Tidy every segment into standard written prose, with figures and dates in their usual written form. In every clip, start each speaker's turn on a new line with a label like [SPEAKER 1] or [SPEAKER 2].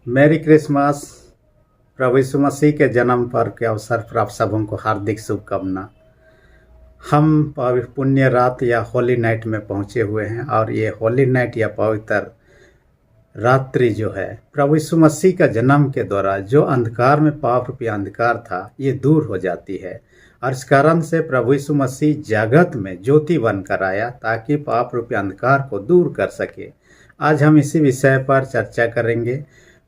[SPEAKER 1] Merry Christmas. प्रभु यीशु मसीह के जन्म पर्व के अवसर पर आप सबों को हार्दिक शुभकामना। हम पुण्य रात या होली नाइट में पहुंचे हुए हैं और ये होली नाइट या पवित्र रात्रि जो है प्रभु यीशु मसीह का जन्म के द्वारा जो अंधकार में पाप रूपी अंधकार था ये दूर हो जाती है और इस कारण से प्रभु यीशु मसीह जगत में ज्योति बनकर आया ताकि पाप रूपी अंधकार को दूर कर सके। आज हम इसी विषय पर चर्चा करेंगे।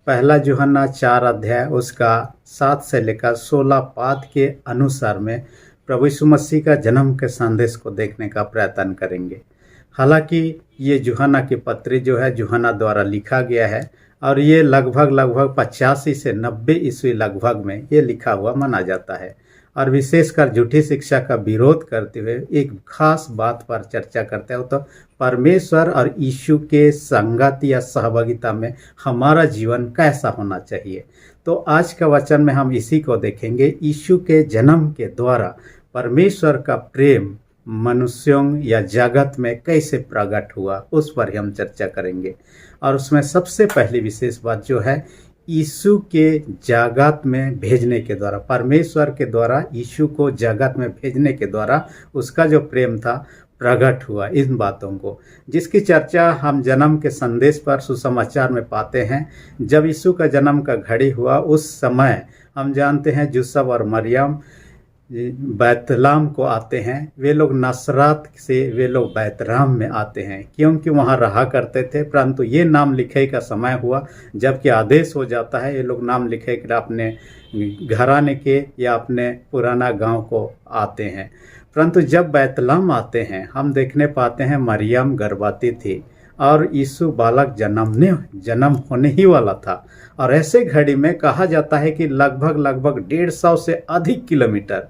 [SPEAKER 1] पहला यूहन्ना 4 अध्याय उसका 7 से लेकर 16 पाद के अनुसार में प्रभु यीशु मसीह का जन्म के संदेश को देखने का प्रयत्न करेंगे। हालांकि ये यूहन्ना की पत्री जो है यूहन्ना द्वारा लिखा गया है और ये लगभग 85 से 90 ईस्वी लगभग में ये लिखा हुआ माना जाता है और विशेषकर झूठी शिक्षा का विरोध करते हुए एक खास बात पर चर्चा करते हैं तो परमेश्वर और यीशु के संगत या सहभागिता में हमारा जीवन कैसा होना चाहिए। तो आज का वचन में हम इसी को देखेंगे। यीशु के जन्म के द्वारा परमेश्वर का प्रेम मनुष्यों या जगत में कैसे प्रकट हुआ उस पर हम चर्चा करेंगे। और उसमें सबसे पहली विशेष बात जो है यीशु के जगत में भेजने के द्वारा, परमेश्वर के द्वारा यीशु को जगत में भेजने के द्वारा उसका जो प्रेम था प्रकट हुआ। इन बातों को जिसकी चर्चा हम जन्म के संदेश पर सुसमाचार में पाते हैं। जब यीशु का जन्म का घड़ी हुआ उस समय हम जानते हैं यूसुफ और मरियम बैतलहम को आते हैं। वे लोग नसरत से वे लोग बैतलहम में आते हैं क्योंकि वहाँ रहा करते थे, परंतु ये नाम लिखे का समय हुआ जबकि आदेश हो जाता है ये लोग नाम लिखे कर अपने घराने के या अपने पुराना गांव को आते हैं। परंतु जब बैतलहम आते हैं हम देखने पाते हैं मरियम गर्भवती थी और यीशु बालक जन्म होने ही वाला था। और ऐसे घड़ी में कहा जाता है कि लगभग 150 से अधिक किलोमीटर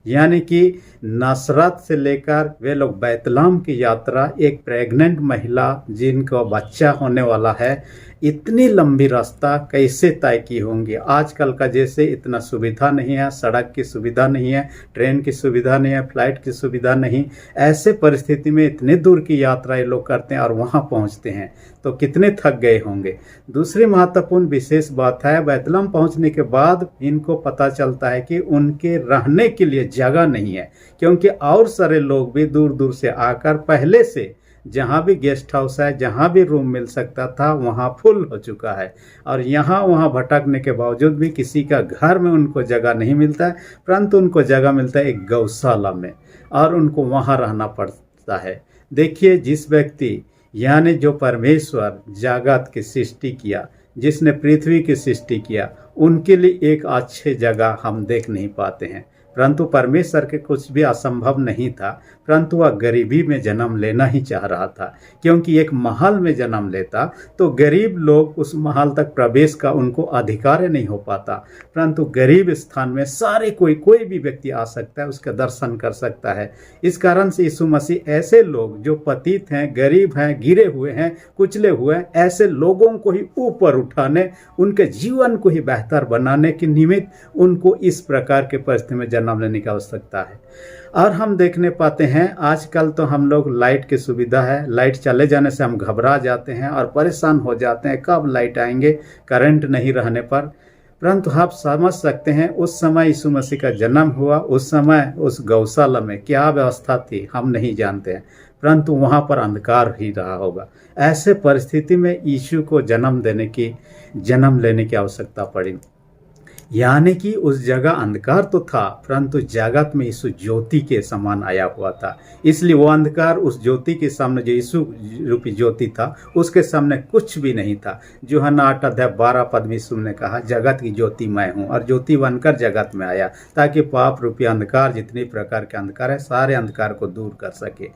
[SPEAKER 1] यानी कि नसरत से लेकर वे लोग बैतलहम की यात्रा, एक प्रेग्नेंट महिला जिनको बच्चा होने वाला है, इतनी लंबी रास्ता कैसे तय की होंगी। आजकल का जैसे इतना सुविधा नहीं है, सड़क की सुविधा नहीं है, ट्रेन की सुविधा नहीं है, फ्लाइट की सुविधा नहीं। ऐसे परिस्थिति में इतने दूर की यात्रा ये लोग करते हैं और वहाँ पहुँचते हैं तो कितने थक गए होंगे। दूसरी महत्वपूर्ण विशेष बात है बैतलहम पहुँचने के बाद इनको पता चलता है कि उनके रहने के लिए जगह नहीं है क्योंकि और सारे लोग भी दूर दूर से आकर पहले से जहाँ भी गेस्ट हाउस है, जहाँ भी रूम मिल सकता था वहाँ फुल हो चुका है और यहाँ वहाँ भटकने के बावजूद भी किसी का घर में उनको जगह नहीं मिलता है, परंतु उनको जगह मिलता है एक गौशाला में और उनको वहाँ रहना पड़ता है। देखिए जिस व्यक्ति यानी जो परमेश्वर जगत की सृष्टि किया, जिसने पृथ्वी की सृष्टि किया, उनके लिए एक अच्छी जगह हम देख नहीं पाते हैं। परंतु परमेश्वर के कुछ भी असंभव नहीं था, परंतु वह गरीबी में जन्म लेना ही चाह रहा था क्योंकि एक महल में जन्म लेता तो गरीब लोग उस महल तक प्रवेश का उनको अधिकार नहीं हो पाता, परंतु गरीब स्थान में सारे कोई भी व्यक्ति आ सकता है, उसका दर्शन कर सकता है। इस कारण से यीशु मसीह ऐसे लोग जो पतित हैं, गरीब हैं, गिरे हुए हैं, कुचले हुए हैं, ऐसे लोगों को ही ऊपर उठाने, उनके जीवन को ही बेहतर बनाने के निमित्त उनको इस प्रकार के परिस्थिति में जन्म लेने की आवश्यकता है। और हम देखने पाते हैं आजकल तो हम लोग लाइट की सुविधा है, लाइट चले जाने से हम घबरा जाते हैं और परेशान हो जाते हैं कब लाइट आएंगे, करंट नहीं रहने पर। परंतु आप समझ सकते हैं उस समय यीशु मसीह का जन्म हुआ, उस समय उस गौशाला में क्या व्यवस्था थी हम नहीं जानते हैं, परंतु वहाँ पर अंधकार ही रहा होगा। ऐसे परिस्थिति में यीशु को जन्म लेने की आवश्यकता पड़ी, यानी कि उस जगह अंधकार तो था परंतु जगत में यीशु ज्योति के समान आया हुआ था। इसलिए वो अंधकार उस ज्योति के सामने, जो यीशु रूपी ज्योति था, उसके सामने कुछ भी नहीं था। यूहन्ना 8 अध्याय 12 पद में यीशु ने कहा जगत की ज्योति मैं हूँ और ज्योति बनकर जगत में आया ताकि पाप रूपी अंधकार, जितने प्रकार के अंधकार है, सारे अंधकार को दूर कर सके।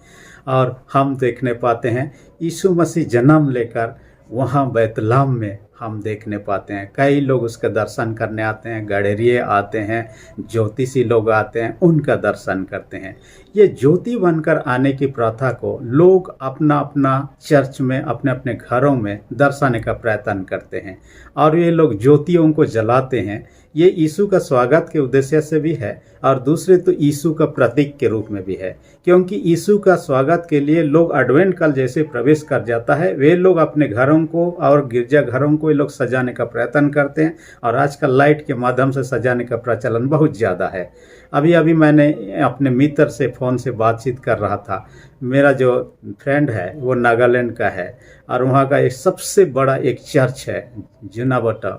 [SPEAKER 1] और हम देखने पाते हैं यीशु मसीह जन्म लेकर वहाँ बैतलहम में हम देखने पाते हैं कई लोग उसका दर्शन करने आते हैं, गडरिये आते हैं, ज्योतिषी लोग आते हैं, उनका दर्शन करते हैं। ये ज्योति बनकर आने की प्रथा को लोग अपना अपना चर्च में, अपने अपने घरों में दर्शाने का प्रयत्न करते हैं और ये लोग ज्योतियों को जलाते हैं। ये यीशु का स्वागत के उद्देश्य से भी है और दूसरे तो यीशु का प्रतीक के रूप में भी है, क्योंकि यीशु का स्वागत के लिए लोग एडवेंट काल जैसे प्रवेश कर जाता है, वे लोग अपने घरों को और गिरजा घरों को वे लोग सजाने का प्रयत्न करते हैं, और आजकल लाइट के माध्यम से सजाने का प्रचलन बहुत ज़्यादा है। अभी अभी मैंने अपने मित्र से फ़ोन से बातचीत कर रहा था। मेरा जो फ्रेंड है वो नागालैंड का है, और वहाँ का एक सबसे बड़ा एक चर्च है जुनाबटा,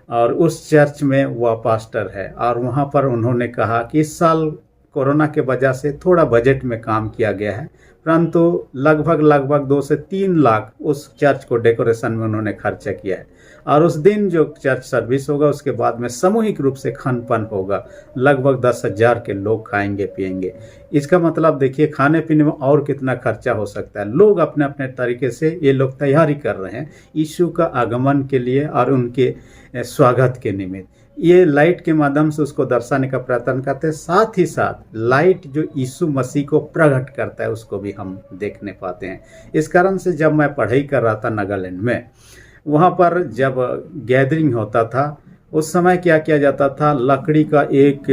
[SPEAKER 1] और उस चर्च में वह पास्टर है। और वहाँ पर उन्होंने कहा कि इस साल कोरोना के वजह से थोड़ा बजट में काम किया गया है, परंतु लगभग 2 से 3 लाख उस चर्च को डेकोरेशन में उन्होंने खर्चा किया है। और उस दिन जो चर्च सर्विस होगा उसके बाद में सामूहिक रूप से खान पान होगा, लगभग 10,000 के लोग खाएंगे पिएंगे। इसका मतलब देखिए खाने पीने में और कितना खर्चा हो सकता है। लोग अपने अपने तरीके से ये लोग तैयारी कर रहे हैं यीशु का आगमन के लिए और उनके स्वागत के निमित्त। ये लाइट के माध्यम से उसको दर्शाने का प्रयत्न करते हैं। साथ ही साथ लाइट जो यीशु मसीह को प्रकट करता है उसको भी हम देखने पाते हैं। इस कारण से जब मैं पढ़ाई कर रहा था नागालैंड में, वहाँ पर जब गैदरिंग होता था उस समय क्या किया जाता था, लकड़ी का एक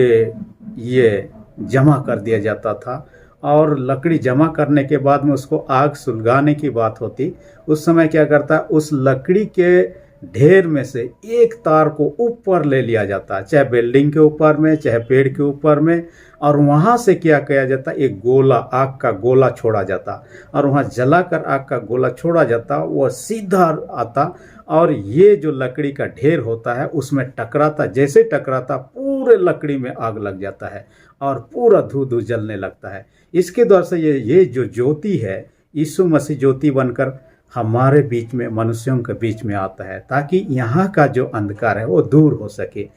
[SPEAKER 1] ये जमा कर दिया जाता था, और लकड़ी जमा करने के बाद में उसको आग सुलगाने की बात होती। उस समय क्या करता, उस लकड़ी के ढेर में से एक तार को ऊपर ले लिया जाता, चाहे बिल्डिंग के ऊपर में चाहे पेड़ के ऊपर में, और वहाँ से क्या किया जाता, एक गोला आग का गोला छोड़ा जाता, और वहाँ जलाकर आग का गोला छोड़ा जाता, वो सीधा आता और ये जो लकड़ी का ढेर होता है उसमें टकराता। जैसे टकराता पूरे लकड़ी में आग लग जाता है और पूरा धू धू जलने लगता है। इसके द्वारा से ये जो ज्योति है, यीशु मसीह ज्योति बनकर हमारे बीच में, मनुष्यों के बीच में आता है, ताकि यहाँ का जो अंधकार है वो दूर हो सके।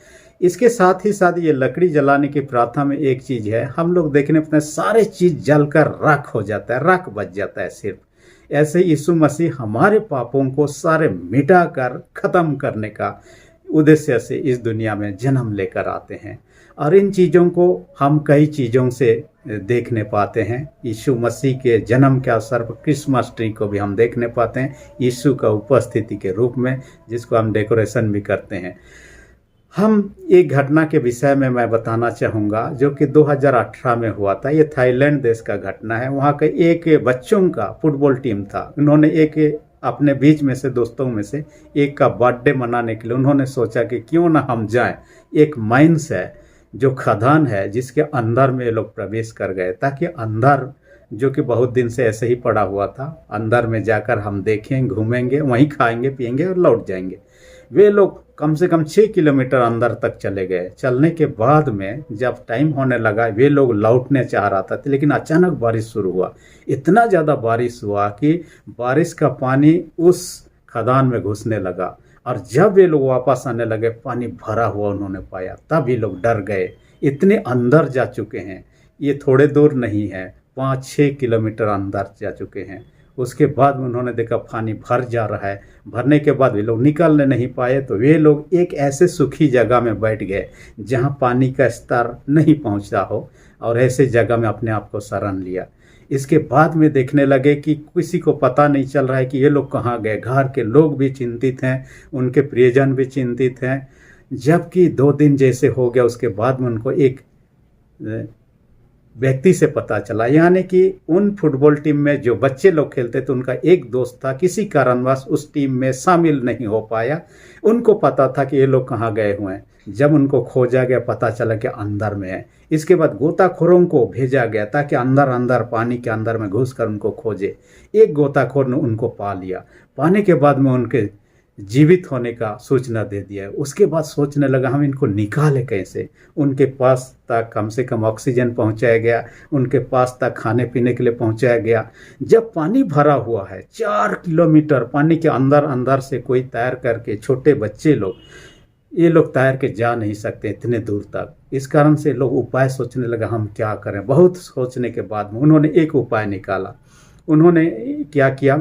[SPEAKER 1] इसके साथ ही साथ ये लकड़ी जलाने की प्रथा में एक चीज़ है, हम लोग देखने अपने सारे चीज़ जलकर राख हो जाता है, राख बच जाता है सिर्फ। ऐसे यीशु मसीह हमारे पापों को सारे मिटाकर ख़त्म करने का उद्देश्य से इस दुनिया में जन्म लेकर आते हैं। और इन चीज़ों को हम कई चीज़ों से देखने पाते हैं। यीशु मसीह के जन्म के अवसर पर क्रिसमस ट्री को भी हम देखने पाते हैं यीशु का उपस्थिति के रूप में, जिसको हम डेकोरेशन भी करते हैं। हम एक घटना के विषय में मैं बताना चाहूँगा जो कि 2018 में हुआ था। ये थाईलैंड देश का घटना है। वहाँ के एक बच्चों का फुटबॉल टीम था। उन्होंने एक अपने बीच में से दोस्तों में से एक का बर्थडे मनाने के लिए उन्होंने सोचा कि क्यों ना हम जाएं। एक माइंस है जो खदान है जिसके अंदर में ये लोग प्रवेश कर गए, ताकि अंदर जो कि बहुत दिन से ऐसे ही पड़ा हुआ था, अंदर में जाकर हम देखें, घूमेंगे, वहीं खाएंगे पिएंगे और लौट जाएंगे। वे लोग कम से कम 6 किलोमीटर अंदर तक चले गए। चलने के बाद में जब टाइम होने लगा, वे लोग लौटने चाह रहा था, लेकिन अचानक बारिश शुरू हुआ। इतना ज़्यादा बारिश हुआ कि बारिश का पानी उस खदान में घुसने लगा, और जब ये लोग वापस आने लगे पानी भरा हुआ उन्होंने पाया, तब ये लोग डर गए। इतने अंदर जा चुके हैं, ये थोड़े दूर नहीं है, 5-6 किलोमीटर अंदर जा चुके हैं। उसके बाद में उन्होंने देखा पानी भर जा रहा है। भरने के बाद वे लोग निकलने नहीं पाए, तो वे लोग एक ऐसे सूखी जगह में बैठ गए जहाँ पानी का स्तर नहीं पहुँचता हो, और ऐसे जगह में अपने आप को शरण लिया। इसके बाद में देखने लगे कि किसी को पता नहीं चल रहा है कि ये लोग कहाँ गए। घर के लोग भी चिंतित हैं, उनके प्रियजन भी चिंतित हैं। जबकि 2 दिन जैसे हो गया, उसके बाद में उनको एक व्यक्ति से पता चला, यानी कि उन फुटबॉल टीम में जो बच्चे लोग खेलते थे उनका एक दोस्त था, किसी कारणवश उस टीम में शामिल नहीं हो पाया। उनको पता था कि ये लोग कहाँ गए हुए हैं। जब उनको खोजा गया, पता चला कि अंदर में है। इसके बाद गोताखोरों को भेजा गया ताकि अंदर पानी के अंदर में घुसकर उनको खोजे। एक गोताखोर ने उनको पा लिया। पाने के बाद में उनके जीवित होने का सूचना दे दिया। उसके बाद सोचने लगा हम इनको निकालें कैसे। उनके पास तक कम से कम ऑक्सीजन पहुंचाया गया, उनके पास तक खाने पीने के लिए पहुंचाया गया। जब पानी भरा हुआ है, 4 किलोमीटर पानी के अंदर से कोई तैर करके, छोटे बच्चे लोग, ये लोग तैर के जा नहीं सकते इतने दूर तक। इस कारण से लोग उपाय सोचने लगा हम क्या करें। बहुत सोचने के बाद में उन्होंने एक उपाय निकाला। उन्होंने क्या किया,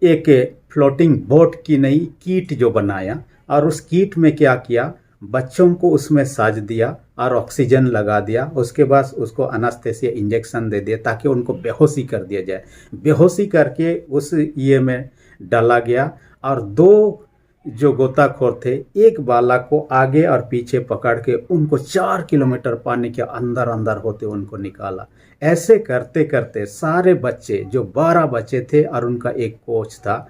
[SPEAKER 1] एक फ्लोटिंग बोट की नई किट जो बनाया, और उस किट में क्या किया, बच्चों को उसमें साज दिया और ऑक्सीजन लगा दिया। उसके बाद उसको एनेस्थीसिया इंजेक्शन दे दिया ताकि उनको बेहोशी कर दिया जाए। बेहोशी करके उस ये में डाला गया, और 2 जो गोताखोर थे, एक बालक को आगे और पीछे पकड़ के उनको 4 किलोमीटर पानी के अंदर होते उनको निकाला। ऐसे करते करते सारे बच्चे, जो 12 बच्चे थे और उनका एक कोच था,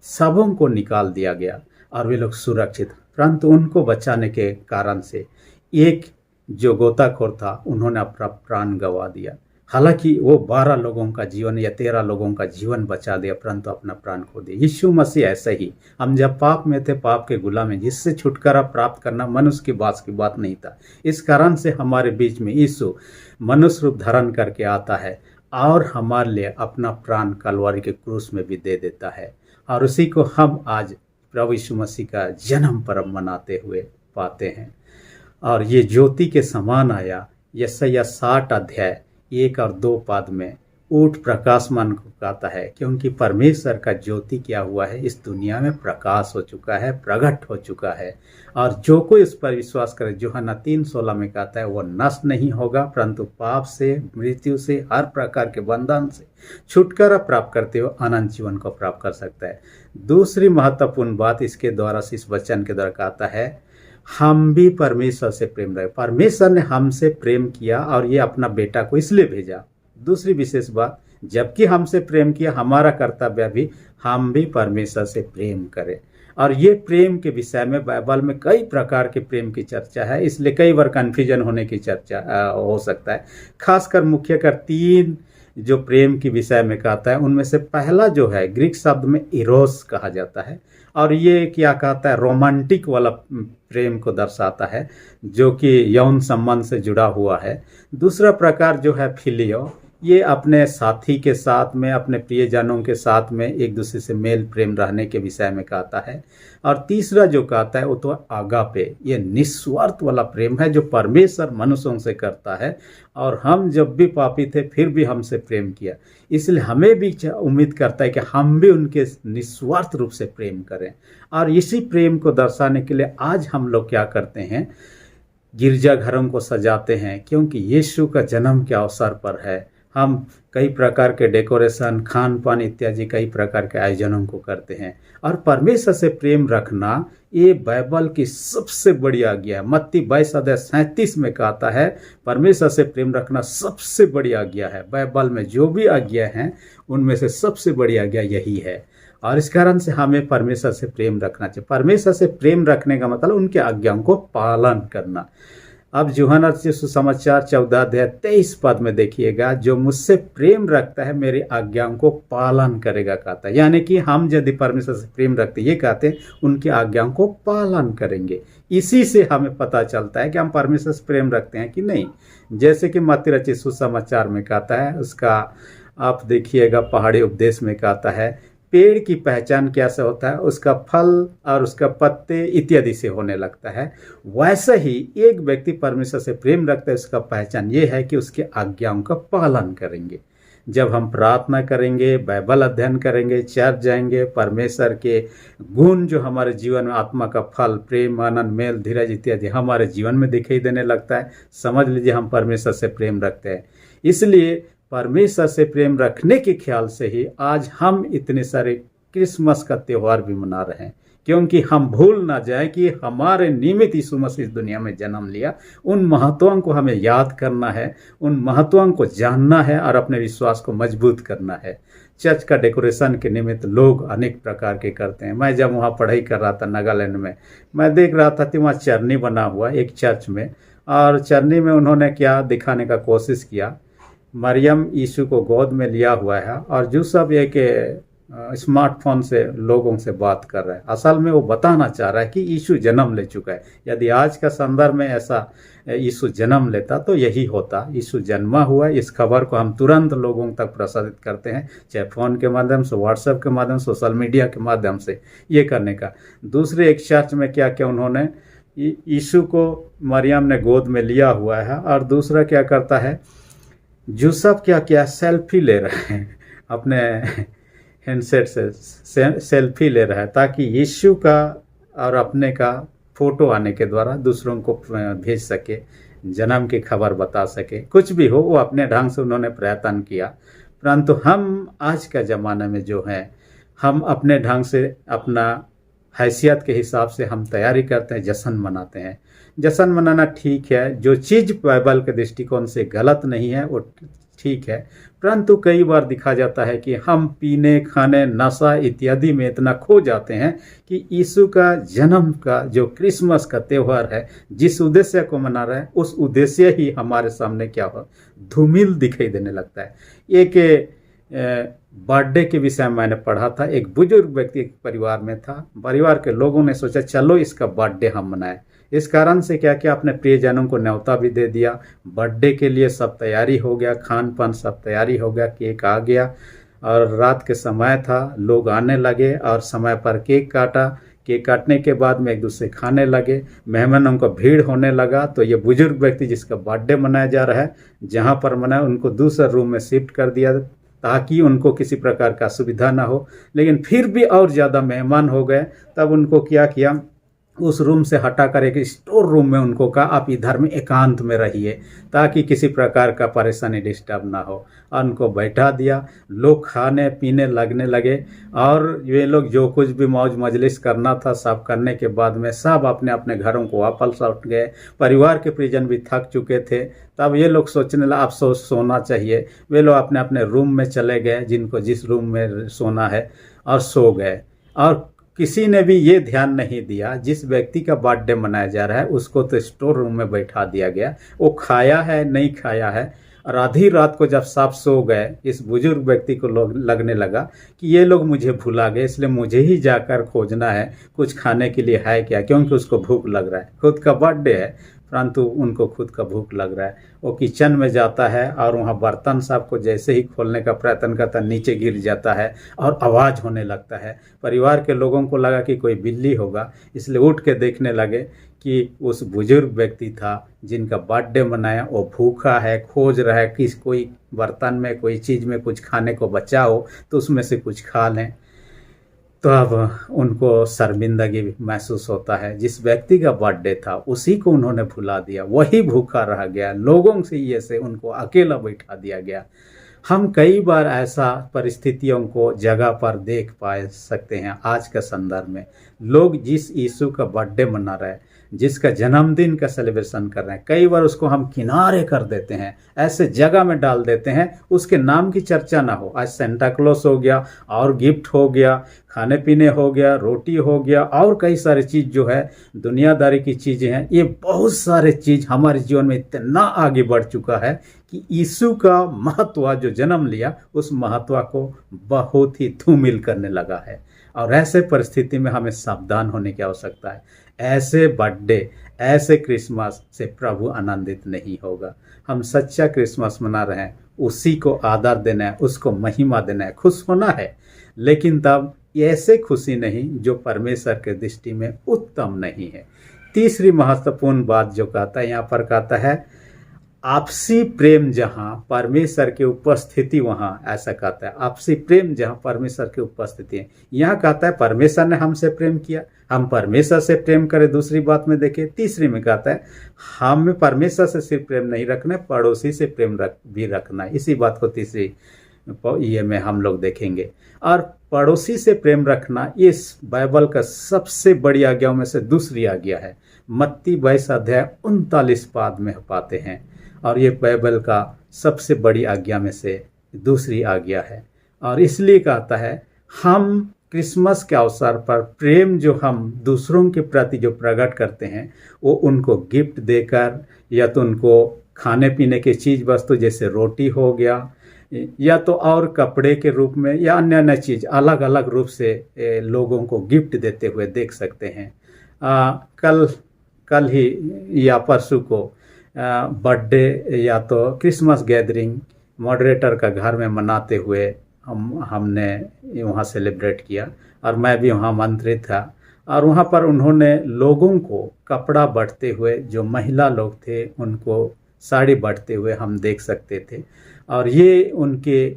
[SPEAKER 1] सबों को निकाल दिया गया। और वे लोग सुरक्षित, परंतु उनको बचाने के कारण से एक जो गोताखोर था उन्होंने अपना प्राण गंवा दिया। हालांकि वो 12 लोगों का जीवन या 13 लोगों का जीवन बचा दिया, परंतु अपना प्राण खो दिया। यीशु मसीह ऐसे ही, हम जब पाप में थे, पाप के गुलाम हैं, जिससे छुटकारा प्राप्त करना मनुष्य की बात नहीं था। इस कारण से हमारे बीच में यीशु मनुष्य रूप धारण करके आता है और हमारे लिए अपना प्राण कलवरी के क्रूस में भी दे देता है। और उसी को हम आज प्रभु यीशु मसीह का जन्म पर्व मनाते हुए पाते हैं। और ये ज्योति के समान आया, यशायाह 60 अध्याय 1 और 2 पद में ऊठ प्रकाशमान को कहता है, क्योंकि परमेश्वर का ज्योति क्या हुआ है, इस दुनिया में प्रकाश हो चुका है, प्रकट हो चुका है। और जो कोई उस पर विश्वास करे, यूहन्ना 3:16 में कहता है, वो नष्ट नहीं होगा, परंतु पाप से, मृत्यु से, हर प्रकार के बंधन से छुटकारा प्राप्त करते हुए अनंत जीवन को प्राप्त कर सकता है। दूसरी महत्वपूर्ण बात इसके द्वारा, इस वचन के द्वारा कहता है, हम भी परमेश्वर से प्रेम रहे। परमेश्वर ने हमसे प्रेम किया और ये अपना बेटा को इसलिए भेजा। दूसरी विशेष बात, जबकि हमसे प्रेम किया, हमारा कर्तव्य भी हम भी परमेश्वर से प्रेम करें। और ये प्रेम के विषय में बाइबल में कई प्रकार के प्रेम की चर्चा है, इसलिए कई बार कन्फ्यूजन होने की चर्चा हो सकता है। खासकर मुख्यकर 3 जो प्रेम के विषय में कहता है, उनमें से पहला जो है ग्रीक शब्द में इरोस कहा जाता है, और ये क्या कहता है, रोमांटिक वाला प्रेम को दर्शाता है, जो कि यौन संबंध से जुड़ा हुआ है। दूसरा प्रकार जो है फिलियो, ये अपने साथी के साथ में, अपने प्रियजनों के साथ में एक दूसरे से मेल प्रेम रहने के विषय में कहता है। और तीसरा जो कहता है वो तो आगापे, ये निस्वार्थ वाला प्रेम है जो परमेश्वर मनुष्यों से करता है, और हम जब भी पापी थे फिर भी हमसे प्रेम किया, इसलिए हमें भी उम्मीद करता है कि हम भी उनके निस्वार्थ रूप से प्रेम करें। और इसी प्रेम को दर्शाने के लिए आज हम लोग क्या करते हैं, गिरजाघरों को सजाते हैं, क्योंकि यीशु का जन्म के अवसर पर है। हम कई प्रकार के डेकोरेशन, खान पान इत्यादि कई प्रकार के आयोजनों को करते हैं। और परमेश्वर से प्रेम रखना ये बाइबल की सबसे बड़ी आज्ञा है। मत्ती 22:37 में कहता है, परमेश्वर से प्रेम रखना सबसे बड़ी आज्ञा है। बाइबल में जो भी आज्ञा हैं उनमें से सबसे बड़ी आज्ञा यही है, और इस कारण से हमें परमेश्वर से प्रेम रखना चाहिए। परमेश्वर से प्रेम रखने का मतलब उनके आज्ञाओं को पालन करना। अब यूहन्ना सुसमाचार 14:23 पद में देखिएगा, जो मुझसे प्रेम रखता है मेरी आज्ञाओं को पालन करेगा कहता है। यानी कि हम यदि परमेश्वर से प्रेम रखते, ये कहते हैं उनकी आज्ञाओं को पालन करेंगे। इसी से हमें पता चलता है कि हम परमेश्वर से प्रेम रखते हैं कि नहीं। जैसे कि मत्ती रचित सुसमाचार में कहता है, उसका आप देखिएगा पहाड़ी उपदेश में कहता है, पेड़ की पहचान कैसे होता है, उसका फल और उसका पत्ते इत्यादि से होने लगता है। वैसे ही एक व्यक्ति परमेश्वर से प्रेम रखता है, उसका पहचान ये है कि उसके आज्ञाओं का पालन करेंगे। जब हम प्रार्थना करेंगे, बाइबल अध्ययन करेंगे, चर्च जाएंगे, परमेश्वर के गुण जो हमारे जीवन में, आत्मा का फल, प्रेम, आनंद, मेल, धीरज इत्यादि हमारे जीवन में दिखाई देने लगता है, समझ लीजिए हम परमेश्वर से प्रेम रखते हैं। इसलिए परमेश्वर से प्रेम रखने के ख्याल से ही आज हम इतने सारे क्रिसमस का त्यौहार भी मना रहे हैं, क्योंकि हम भूल ना जाए कि हमारे निमित्त यीशु मसीह इस दुनिया में जन्म लिया। उन महत्वों को हमें याद करना है, उन महत्वों को जानना है और अपने विश्वास को मजबूत करना है। चर्च का डेकोरेशन के निमित्त लोग अनेक प्रकार के करते हैं। मैं जब वहाँ पढ़ाई कर रहा था नागालैंड में, मैं देख रहा था कि वहाँ चरनी बना हुआ एक चर्च में, और चरनी में उन्होंने क्या दिखाने का कोशिश किया, मरियम यीशु को गोद में लिया हुआ है, और जो सब एक स्मार्टफोन से लोगों से बात कर रहा है। असल में वो बताना चाह रहा है कि यीशु जन्म ले चुका है। यदि आज का संदर्भ में ऐसा यीशु जन्म लेता तो यही होता, यीशु जन्मा हुआ। इस खबर को हम तुरंत लोगों तक प्रसारित करते हैं, चाहे फ़ोन के माध्यम से, व्हाट्सएप के माध्यम से, सोशल मीडिया के माध्यम से, ये करने का। दूसरे एक चर्च में क्या क्या उन्होंने, यीशु को मरियम ने गोद में लिया हुआ है, और दूसरा क्या करता है, जो सब क्या क्या सेल्फी ले रहे हैं, अपने हैंडसेट से सेल्फी ले रहा है, ताकि यीशु का और अपने का फोटो आने के द्वारा दूसरों को भेज सके, जन्म की खबर बता सके। कुछ भी हो, वो अपने ढंग से उन्होंने प्रयत्न किया। परंतु हम आज का ज़माना में जो है, हम अपने ढंग से, अपना हैसियत के हिसाब से हम तैयारी करते हैं, जश्न मनाते हैं। जश्न मनाना ठीक है, जो चीज़ बाइबल के दृष्टिकोण से गलत नहीं है वो ठीक है, परंतु कई बार दिखा जाता है कि हम पीने खाने नशा इत्यादि में इतना खो जाते हैं कि यीशु का जन्म का जो क्रिसमस का त्यौहार है, जिस उद्देश्य को मना रहे हैं उस उद्देश्य ही हमारे सामने क्या हो धूमिल दिखाई देने लगता है। एक बर्थडे के विषय में मैंने पढ़ा था, एक बुजुर्ग व्यक्ति परिवार में था, परिवार के लोगों ने सोचा चलो इसका बर्थडे हम मनाएं। इस कारण से क्या किया, अपने प्रियजनों को न्योता भी दे दिया, बर्थडे के लिए सब तैयारी हो गया, खान पान सब तैयारी हो गया, केक आ गया और रात के समय था, लोग आने लगे और समय पर केक काटा। केक काटने के बाद में एक दूसरे खाने लगे, मेहमानों का भीड़ होने लगा। तो ये बुजुर्ग व्यक्ति जिसका बर्थडे मनाया जा रहा है, जहाँ पर मनाया उनको दूसरे रूम में शिफ्ट कर दिया ताकि उनको किसी प्रकार का असुविधा ना हो। लेकिन फिर भी और ज़्यादा मेहमान हो गए, तब उनको क्या किया, उस रूम से हटाकर एक स्टोर रूम में उनको कहा आप इधर में एकांत में रहिए ताकि किसी प्रकार का परेशानी डिस्टर्ब ना हो, और उनको बैठा दिया। लोग खाने पीने लगने लगे और ये लोग जो कुछ भी मौज मजलिस करना था सब करने के बाद में सब अपने अपने घरों को वापस लौट गए। परिवार के परिजन भी थक चुके थे, तब ये लोग सोचने लगा अब सोना चाहिए। वे लोग अपने अपने रूम में चले गए, जिनको जिस रूम में सोना है, और सो गए। और किसी ने भी ये ध्यान नहीं दिया, जिस व्यक्ति का बर्थडे मनाया जा रहा है उसको तो स्टोर रूम में बैठा दिया गया, वो खाया है नहीं खाया है। और आधी रात को जब सब सो गए, इस बुजुर्ग व्यक्ति को लगने लगा कि ये लोग मुझे भुला गए, इसलिए मुझे ही जाकर खोजना है कुछ खाने के लिए है क्या, क्योंकि उसको भूख लग रहा है। खुद का बर्थडे है परंतु उनको खुद का भूख लग रहा है। वो किचन में जाता है और वहाँ बर्तन साहब को जैसे ही खोलने का प्रयत्न करता नीचे गिर जाता है और आवाज़ होने लगता है। परिवार के लोगों को लगा कि कोई बिल्ली होगा, इसलिए उठ के देखने लगे कि उस बुजुर्ग व्यक्ति था जिनका बर्थडे मनाया, वो भूखा है, खोज रहा है कि कोई बर्तन में कोई चीज़ में कुछ खाने को बचा हो तो उसमें से कुछ खा लें। तो अब उनको शर्मिंदगी महसूस होता है, जिस व्यक्ति का बर्थडे था उसी को उन्होंने भुला दिया, वही भूखा रह गया, लोगों से ये से उनको अकेला बैठा दिया गया। हम कई बार ऐसा परिस्थितियों को जगह पर देख पा सकते हैं। आज के संदर्भ में लोग जिस यीशु का बर्थडे मना रहे हैं, जिसका जन्मदिन का सेलिब्रेशन कर रहे हैं, कई बार उसको हम किनारे कर देते हैं, ऐसे जगह में डाल देते हैं उसके नाम की चर्चा ना हो। आज सेंटा क्लॉस हो गया और गिफ्ट हो गया, खाने पीने हो गया, रोटी हो गया, और कई सारी चीज़ जो है दुनियादारी की चीज़ें हैं। ये बहुत सारे चीज़ हमारे जीवन में इतना आगे बढ़ चुका है कि यीशु का महत्व जो जन्म लिया उस महत्व को बहुत ही धूमिल करने लगा है। और ऐसे परिस्थिति में हमें सावधान होने की आवश्यकता है। ऐसे बर्थडे, ऐसे क्रिसमस से प्रभु आनंदित नहीं होगा। हम सच्चा क्रिसमस मना रहे हैं, उसी को आदर देना है, उसको महिमा देना है, खुश होना है, लेकिन तब ऐसे खुशी नहीं जो परमेश्वर के दृष्टि में उत्तम नहीं है। तीसरी महत्वपूर्ण बात जो कहता है यहाँ पर, कहता है आपसी प्रेम जहाँ परमेश्वर की उपस्थिति वहाँ, ऐसा कहता है आपसी प्रेम जहाँ परमेश्वर की उपस्थिति है। यहाँ कहता है परमेश्वर ने हमसे प्रेम किया, हम परमेश्वर से प्रेम करें। दूसरी बात में देखिए, तीसरी में कहता है हमें परमेश्वर से सिर्फ प्रेम नहीं रखना, पड़ोसी से प्रेम भी रखना है। इसी बात को तीसरी ये में हम लोग देखेंगे। और पड़ोसी से प्रेम रखना इस बाइबल का सबसे बड़ी आज्ञाओं में से दूसरी आज्ञा है। मत्ती 22 अध्याय 39 पाद में पाते हैं, और ये बाइबल का सबसे बड़ी आज्ञा में से दूसरी आज्ञा है। और इसलिए कहता है हम क्रिसमस के अवसर पर प्रेम जो हम दूसरों के प्रति जो प्रकट करते हैं, वो उनको गिफ्ट देकर, या तो उनको खाने पीने की चीज़ वस्तु जैसे रोटी हो गया, या तो और कपड़े के रूप में, या अन्य अन्य चीज़ अलग अलग रूप से लोगों को गिफ्ट देते हुए देख सकते हैं। कल ही या परसों को बर्थडे या तो क्रिसमस गैदरिंग मॉडरेटर का घर में मनाते हुए हमने वहाँ सेलिब्रेट किया, और मैं भी वहाँ आमंत्रित था। और वहाँ पर उन्होंने लोगों को कपड़ा बांटते हुए, जो महिला लोग थे उनको साड़ी बांटते हुए हम देख सकते थे। और ये उनके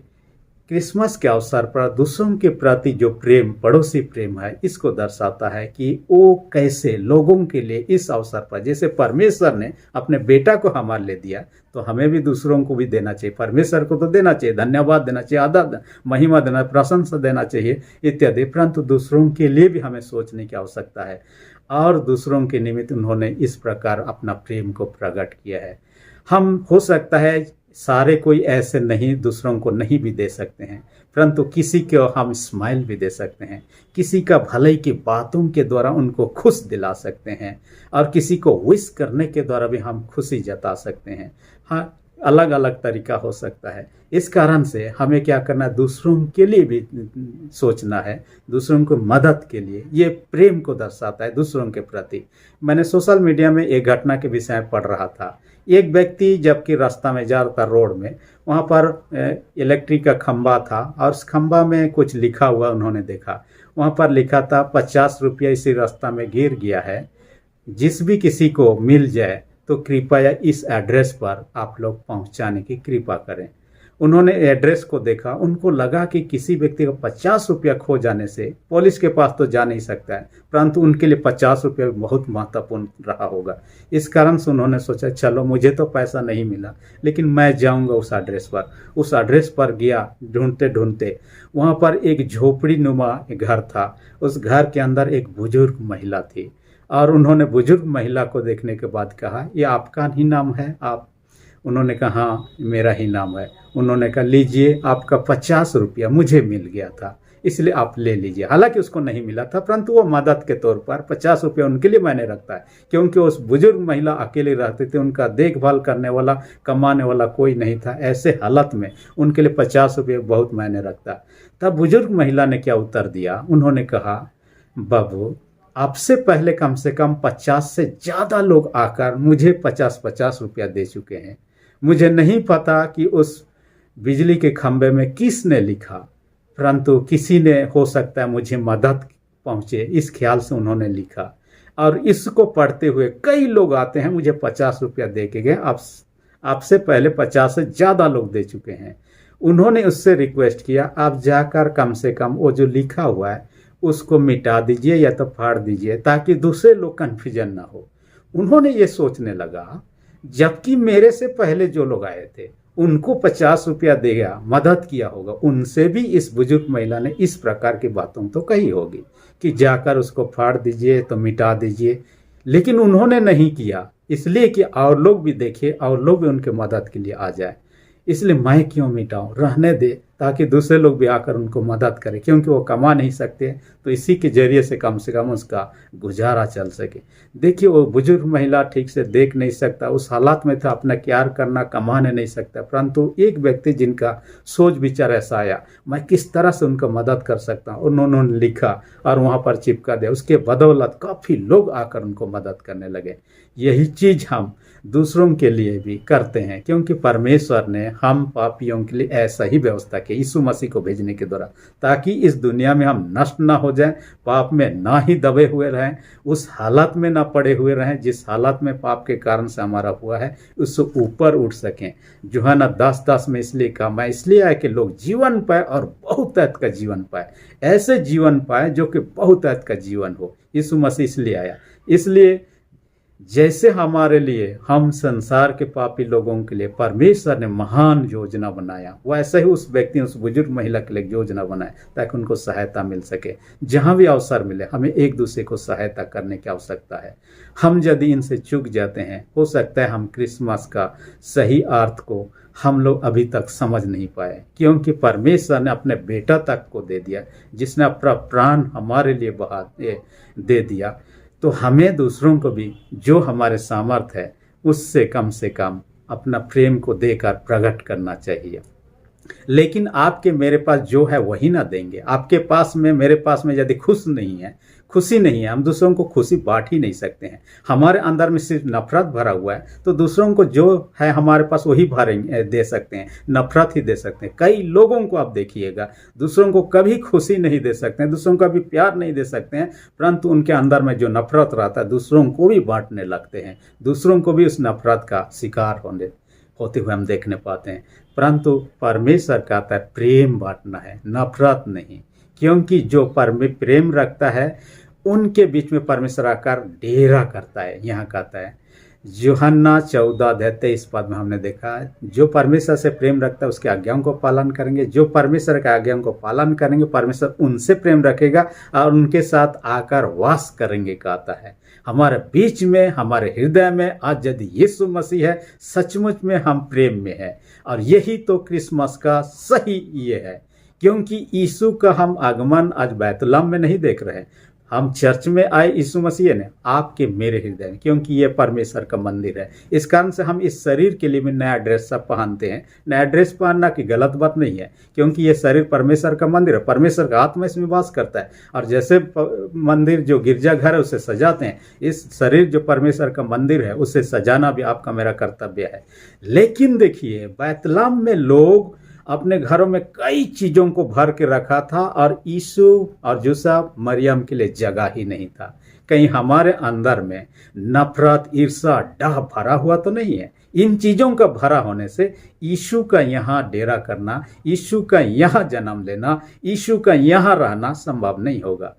[SPEAKER 1] क्रिसमस के अवसर पर दूसरों के प्रति जो प्रेम, पड़ोसी प्रेम है, इसको दर्शाता है कि वो कैसे लोगों के लिए इस अवसर पर, जैसे परमेश्वर ने अपने बेटा को हमारे लिए दिया, तो हमें भी दूसरों को भी देना चाहिए। परमेश्वर को तो देना चाहिए, धन्यवाद देना चाहिए, आदर महिमा देना, प्रशंसा देना चाहिए इत्यादि, परंतु दूसरों के लिए भी हमें सोचने की आवश्यकता है। और दूसरों के निमित्त उन्होंने इस प्रकार अपना प्रेम को प्रकट किया है। हम हो सकता है सारे कोई ऐसे नहीं दूसरों को नहीं भी दे सकते हैं, परंतु किसी को हम स्माइल भी दे सकते हैं, किसी का भलाई की बातों के द्वारा उनको खुश दिला सकते हैं, और किसी को विश करने के द्वारा भी हम खुशी जता सकते हैं। हाँ, अलग अलग तरीका हो सकता है। इस कारण से हमें क्या करना है, दूसरों के लिए भी सोचना है, दूसरों को मदद के लिए। ये प्रेम को दर्शाता है दूसरों के प्रति। मैंने सोशल मीडिया में एक घटना के विषय में पढ़ रहा था। एक व्यक्ति जबकि रास्ता में जा रहा था रोड में, वहाँ पर इलेक्ट्रिक का खंबा था और उस खंबा में कुछ लिखा हुआ उन्होंने देखा। वहाँ पर लिखा था 50 रुपया इसी रास्ता में गिर गया है, जिस भी किसी को मिल जाए तो कृपया इस एड्रेस पर आप लोग पहुंचाने की कृपा करें। उन्होंने एड्रेस को देखा, उनको लगा कि किसी व्यक्ति का 50 रुपया खो जाने से पुलिस के पास तो जा नहीं सकता है, परंतु उनके लिए 50 रुपया बहुत महत्वपूर्ण रहा होगा। इस कारण से उन्होंने सोचा चलो मुझे तो पैसा नहीं मिला, लेकिन मैं जाऊंगा उस एड्रेस पर। उस एड्रेस पर गया, ढूंढते ढूंढते वहाँ पर एक झोपड़ी नुमा घर था। उस घर के अंदर एक बुजुर्ग महिला थी और उन्होंने बुजुर्ग महिला को देखने के बाद कहा, ये आपका ही नाम है आप? उन्होंने कहा हाँ मेरा ही नाम है। उन्होंने कहा लीजिए, आपका 50 रुपया मुझे मिल गया था, इसलिए आप ले लीजिए। हालांकि उसको नहीं मिला था, परंतु वो मदद के तौर पर 50 रुपया उनके लिए मैंने रखता है, क्योंकि उस बुजुर्ग महिला अकेले रहते थे, उनका देखभाल करने वाला कमाने वाला कोई नहीं था। ऐसे हालत में उनके लिए 50 रुपये बहुत मायने रखता। तब बुजुर्ग महिला ने क्या उत्तर दिया, उन्होंने कहा बाबू, आपसे पहले कम से कम 50 से ज़्यादा लोग आकर मुझे 50-50 रुपया दे चुके हैं। मुझे नहीं पता कि उस बिजली के खंभे में किसने लिखा, परंतु किसी ने हो सकता है मुझे मदद पहुँचे, इस ख्याल से उन्होंने लिखा। और इसको पढ़ते हुए कई लोग आते हैं, मुझे 50 रुपया दे के गए, आपसे पहले 50 से ज़्यादा लोग दे चुके हैं। उन्होंने उससे रिक्वेस्ट किया, आप जाकर कम से कम वो जो लिखा हुआ है उसको मिटा दीजिए या तो फाड़ दीजिए, ताकि दूसरे लोग कन्फ्यूजन ना हो। उन्होंने ये सोचने लगा, जबकि मेरे से पहले जो लोग आए थे उनको 50 रुपया देगा, मदद किया होगा, उनसे भी इस बुजुर्ग महिला ने इस प्रकार की बातों तो कही होगी कि जाकर उसको फाड़ दीजिए तो मिटा दीजिए। लेकिन उन्होंने नहीं किया, इसलिए कि और लोग भी देखे और लोग भी उनके मदद के लिए आ जाए। इसलिए मैं क्यों मिटाऊं, रहने दे, ताकि दूसरे लोग भी आकर उनको मदद करें, क्योंकि वो कमा नहीं सकते, तो इसी के जरिए से कम उसका गुजारा चल सके। देखिए वो बुजुर्ग महिला ठीक से देख नहीं सकता, उस हालात में था, अपना क्यार करना, कमाने नहीं सकता, परंतु एक व्यक्ति जिनका सोच विचार ऐसा आया, मैं किस तरह से उनका मदद कर सकता हूँ, उन्होंने लिखा और वहाँ पर चिपका दिया। उसके बदौलत काफ़ी लोग आकर उनको मदद करने लगे। यही चीज़ हम दूसरों के लिए भी करते हैं, क्योंकि परमेश्वर ने हम पापियों के लिए ऐसा ही व्यवस्था की यीशु मसीह को भेजने के द्वारा, ताकि इस दुनिया में हम नष्ट ना हो जाएं, पाप में ना ही दबे हुए रहें, उस हालत में ना पड़े हुए रहें जिस हालत में पाप के कारण से हमारा हुआ है, उससे ऊपर उठ सकें। यूहन्ना 10:10 में इसलिए कहा, मैं इसलिए आया कि लोग जीवन पाए और बहुतायत का जीवन पाए, ऐसे जीवन पाए जो कि बहुतायत का जीवन हो। यीशु मसीह इसलिए आया। इसलिए जैसे हमारे लिए, हम संसार के पापी लोगों के लिए परमेश्वर ने महान योजना बनाया, वैसे ही उस व्यक्ति, उस बुजुर्ग महिला के लिए योजना बनाया, ताकि उनको सहायता मिल सके। जहाँ भी अवसर मिले हमें एक दूसरे को सहायता करने की आवश्यकता है। हम यदि इनसे चूक जाते हैं, हो सकता है हम क्रिसमस का सही अर्थ को हम लोग अभी तक समझ नहीं पाए, क्योंकि परमेश्वर ने अपने बेटा तक को दे दिया, जिसने अपना प्राण हमारे लिए बहा दे दिया। तो हमें दूसरों को भी जो हमारे सामर्थ्य है उससे कम से कम अपना प्रेम को देकर प्रकट करना चाहिए। लेकिन आपके मेरे पास जो है वही ना देंगे। आपके पास में, मेरे पास में यदि खुशी नहीं है, हम दूसरों को खुशी बांट ही नहीं सकते हैं। हमारे अंदर में सिर्फ नफरत भरा हुआ है, तो दूसरों को जो है हमारे पास वही दे सकते हैं, नफरत ही दे सकते हैं। कई लोगों को आप देखिएगा, दूसरों को कभी खुशी नहीं दे सकते हैं, दूसरों को कभी प्यार नहीं दे सकते हैं, परंतु उनके अंदर में जो नफरत रहता है दूसरों को भी बांटने लगते हैं, दूसरों को भी उस नफरत का शिकार होते हुए हम देखने पाते हैं। परंतु परमेश्वर कहता है प्रेम बांटना है, नफरत नहीं, क्योंकि जो प्रेम रखता है उनके बीच में परमेश्वर आकर डेरा करता है। यहाँ कहता है यूहन्ना 14:23 पद में हमने देखा है, जो परमेश्वर से प्रेम रखता है उसकी आज्ञाओं को पालन करेंगे, जो परमेश्वर की आज्ञाओं को पालन करेंगे परमेश्वर उनसे प्रेम रखेगा और उनके साथ आकर वास करेंगे कहता है। हमारे बीच में, हमारे हृदय में आज यदि यीशु मसीह है, सचमुच में हम प्रेम में है। और यही तो क्रिसमस का सही ये है, क्योंकि यीशु का हम आगमन आज बैतलहम में नहीं देख रहे हैं, हम चर्च में आए यीशु मसीह ने आपके मेरे हृदय में, क्योंकि ये परमेश्वर का मंदिर है। इस कारण से हम इस शरीर के लिए भी नया ड्रेस सब पहनते हैं। नया ड्रेस पहनना की गलत बात नहीं है, क्योंकि ये शरीर परमेश्वर का मंदिर है, परमेश्वर का आत्मा इसमें वास करता है। और जैसे मंदिर जो गिरजाघर है उसे सजाते हैं, इस शरीर जो परमेश्वर का मंदिर है उसे सजाना भी आपका मेरा कर्तव्य है। लेकिन देखिए, बैतलहम में लोग अपने घरों में कई चीज़ों को भर के रखा था और यीशु और यूसुफ मरियम के लिए जगह ही नहीं था। कहीं हमारे अंदर में नफरत, ईर्ष्या, डाह भरा हुआ तो नहीं है? इन चीज़ों का भरा होने से यीशु का यहाँ डेरा करना, यीशु का यहाँ जन्म लेना, यीशु का यहाँ रहना संभव नहीं होगा।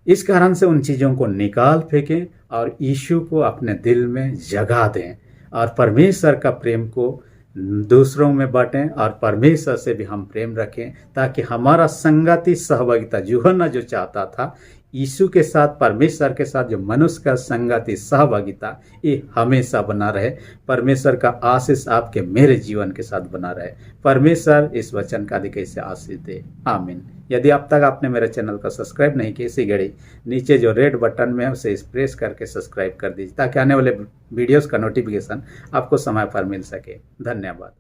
[SPEAKER 1] इस कारण से उन चीज़ों को निकाल फेंकें और यीशु को अपने दिल में जगा दें और परमेश्वर का प्रेम को दूसरों में बांटें और परमेश्वर से भी हम प्रेम रखें, ताकि हमारा संगति सहभागिता यूहन्ना जो चाहता था, यीशु के साथ, परमेश्वर के साथ जो मनुष्य का संगति सहभागिता, ये हमेशा बना रहे। परमेश्वर का आशीष आपके मेरे जीवन के साथ बना रहे। परमेश्वर इस वचन का अधिक से आशीष दे। आमीन। यदि अब तक आपने मेरे चैनल को सब्सक्राइब नहीं किया, इसी घड़ी नीचे जो रेड बटन में है उसे प्रेस करके सब्सक्राइब कर दीजिए, ताकि आने वाले वीडियोस का नोटिफिकेशन आपको समय पर मिल सके। धन्यवाद।